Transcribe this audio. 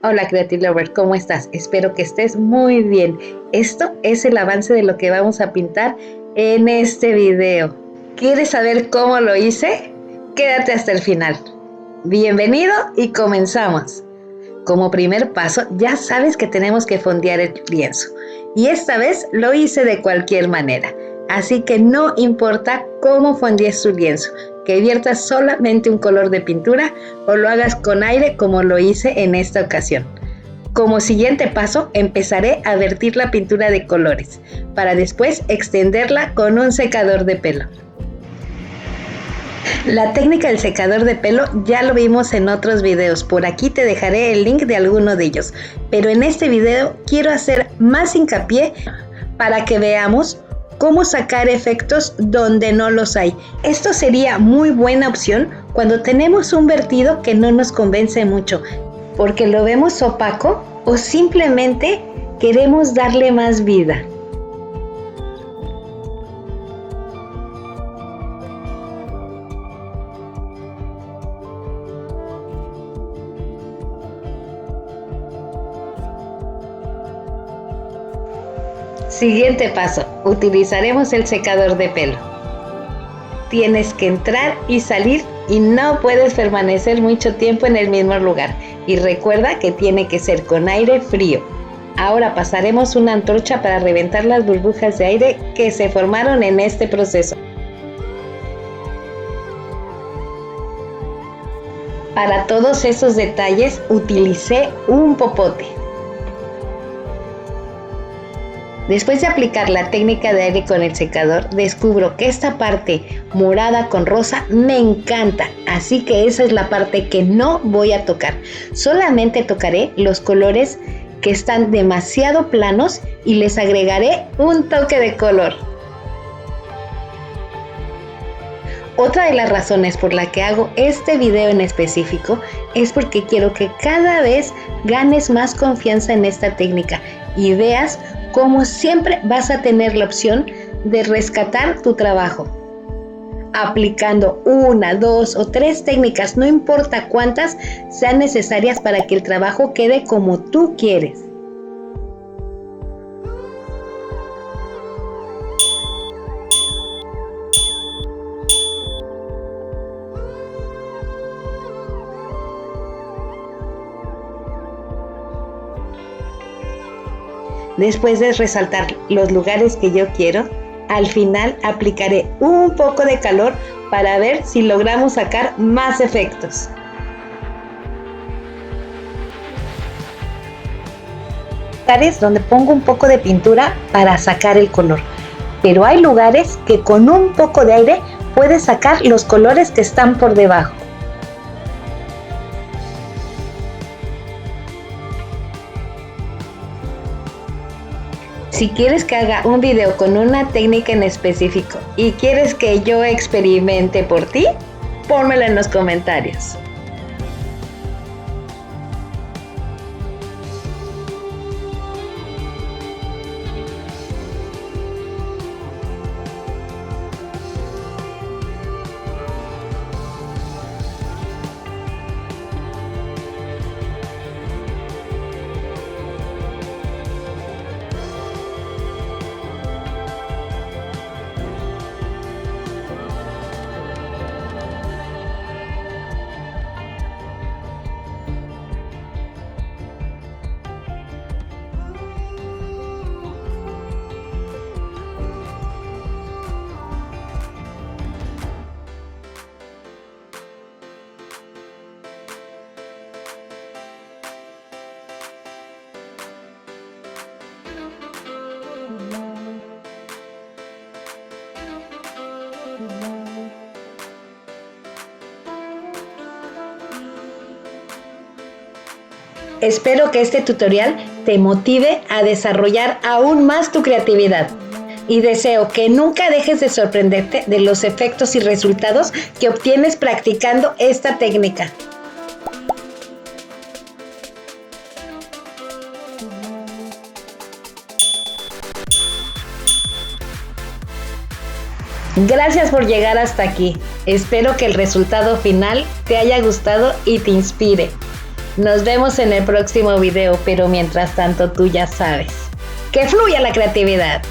Hola Creative Lover, ¿cómo estás? Espero que estés muy bien. Esto es el avance de lo que vamos a pintar en este video. ¿Quieres saber cómo lo hice? Quédate hasta el final. Bienvenido y comenzamos. Como primer paso, ya sabes que tenemos que fondear el lienzo. Y esta vez lo hice de cualquier manera. Así que no importa cómo fondees tu lienzo, que viertas solamente un color de pintura o lo hagas con aire como lo hice en esta ocasión. Como siguiente paso, empezaré a vertir la pintura de colores, para después extenderla con un secador de pelo. La técnica del secador de pelo ya lo vimos en otros videos, por aquí te dejaré el link de alguno de ellos, pero en este video quiero hacer más hincapié para que veamos cómo sacar efectos donde no los hay. Esto sería muy buena opción cuando tenemos un vertido que no nos convence mucho, porque lo vemos opaco o simplemente queremos darle más vida. Siguiente paso, utilizaremos el secador de pelo. Tienes que entrar y salir y no puedes permanecer mucho tiempo en el mismo lugar. Y recuerda que tiene que ser con aire frío. Ahora pasaremos una antorcha para reventar las burbujas de aire que se formaron en este proceso. Para todos esos detalles utilicé un popote. Después de aplicar la técnica de aire con el secador, descubro que esta parte morada con rosa me encanta, así que esa es la parte que no voy a tocar. Solamente tocaré los colores que están demasiado planos y les agregaré un toque de color. Otra de las razones por la que hago este video en específico es porque quiero que cada vez ganes más confianza en esta técnica y veas cómo siempre vas a tener la opción de rescatar tu trabajo. Aplicando una, dos o tres técnicas, no importa cuántas sean necesarias para que el trabajo quede como tú quieres. Después de resaltar los lugares que yo quiero, al final aplicaré un poco de calor para ver si logramos sacar más efectos. Lugares donde pongo un poco de pintura para sacar el color, pero hay lugares que con un poco de aire puedes sacar los colores que están por debajo. Si quieres que haga un video con una técnica en específico y quieres que yo experimente por ti, pónmelo en los comentarios. Espero que este tutorial te motive a desarrollar aún más tu creatividad y deseo que nunca dejes de sorprenderte de los efectos y resultados que obtienes practicando esta técnica. Gracias por llegar hasta aquí. Espero que el resultado final te haya gustado y te inspire. Nos vemos en el próximo video, pero mientras tanto tú ya sabes. ¡Que fluya la creatividad!